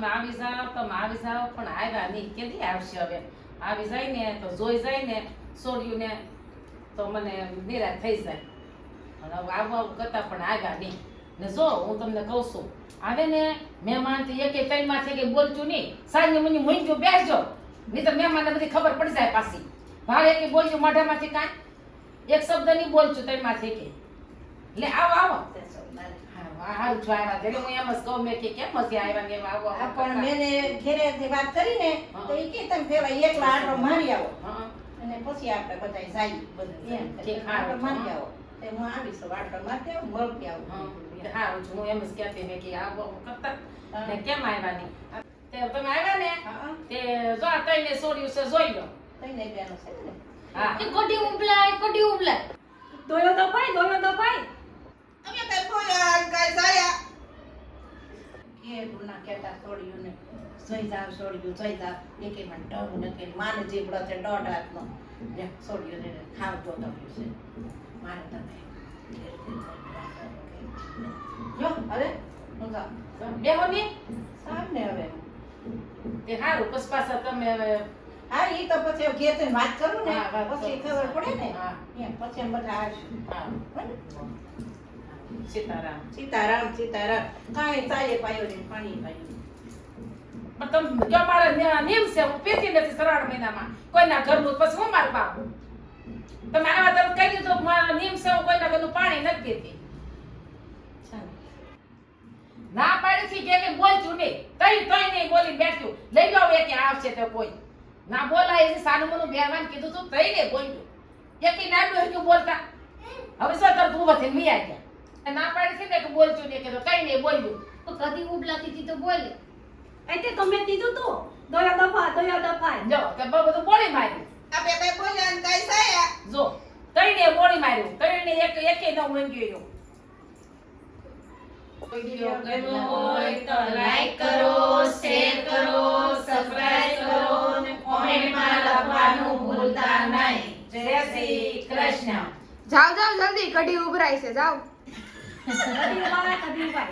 તમે આવી જાઓ પણ આવ્યા નહીં. કેદી આવશે હવે? આવી જાય ને તો જોઈ જાય ને છોડ્યું ને તો મને નિરાશ થઈ જાય. અને હવે આવું કરતા પણ આવ્યા નહીં. ને જો હું તમને કહું છું, આવે ને મહેમાન થી એક ત્રણ માંથી કે બોલતું નહીં. સાંજે મને મૂંઝ્યું બેસજો, નહીં તો મહેમાનને બધી ખબર પડી જાય પાછી. ભારે કે બોલજો મોઢામાંથી કાંઈ એક શબ્દ નહીં બોલશું ત્રણ માંથી કે. લે આવો આવો. હારું છું આવ્યા. એટલે હું એમ જ કહું મેં કે કેમ નથી આવ્યા ને આવો પણ મેને ઘરેથી વાત કરીને તો એ કે તમે પેલા એકલા આટો મારી આવો અને પછી આપણે બધા જાય બધા એમ કે આટો મારી આવો. તે હું આવીશ આટો મારી આવું મળતી આવું. હારું છું હું એમ જ કહેતી મેં કે આવો કરતા ને કેમ આવ્યા નહીં. તે તમે આવ્યા ને તે જો આ તઈને છોડ્યું છે જોઈ લો. તઈને બેનો છે ને. હા એ કોટી ઉબલાય દોયો તો ભાઈ અમે કઈ બોલ્યા કઈ જાયા કે ગુના કેતા છોડ્યું ને જોઈ જાવ છોડ્યું જોઈ જાવ એકે મને ડર નથી માને જીબડો છે દોઢ હાથનો ને છોડ્યું ને ખાવતો તો છે મારે તમે જો અરે હું જા બેહો ની સામને હવે તે હારું પછી પાછા તમે હવે હા ઈ તો પછી ઘેર જઈને વાત કરું ને હા, વાત પછી કરો. ખબર પડે ને હા. એમ પછી એમ બધા આવશું હા બરાબર? સીતારામ. સીતારામ કાંઈ ચાય પાયો ને પાણી પાયું પણ તમે જો મારા નિયમ છે હું પીતી નથી શ્રાવણ મહિનામાં કોઈના ઘરનું. પછી હું મારું બાપુ તમે આવા તરફ કહી દીધું મારા નિયમ છે હું કોઈના ઘરનું પાણી નથી પીતી. ના પાડી છે કે બોલતું નહીં તઈ નહીં બોલી બેઠ્યું લઈ જાવ એ કે આવશે તો કોઈ ના બોલાય છે સાનું મનું બેહવાન કીધું તું તઈ ને બોલ્યું એકી નાડું હરક્યું બોલતા. હવે શું કર તું ઉભા થઈને મિયા ગયા ના પાડી છે ને કે બોલતું નહીં કે કઈ નહીં બોલ્યું. તો કદી ઉબલાતી હતી તો બોલે એટલે તમે કીધું તો દોયો દફા જો કે બધું બોલી માર્યું. આપણે કઈ બોલ્યા ને કઈ સાયા જો તઈને બોલી માર્યું તઈને એકે ન ઊંઘ્યો. વિડિયો ગમ્યો હોય તો લાઈક કરો, શેર કરો, સબસ્ક્રાઇબ કરો અને કોમેન્ટમાં લખવાનું ભૂલતા નહીં. જય શ્રી કૃષ્ણ. જાઓ જલ્દી કઢી ઉભરાય છે જાઓ કદી ઉભા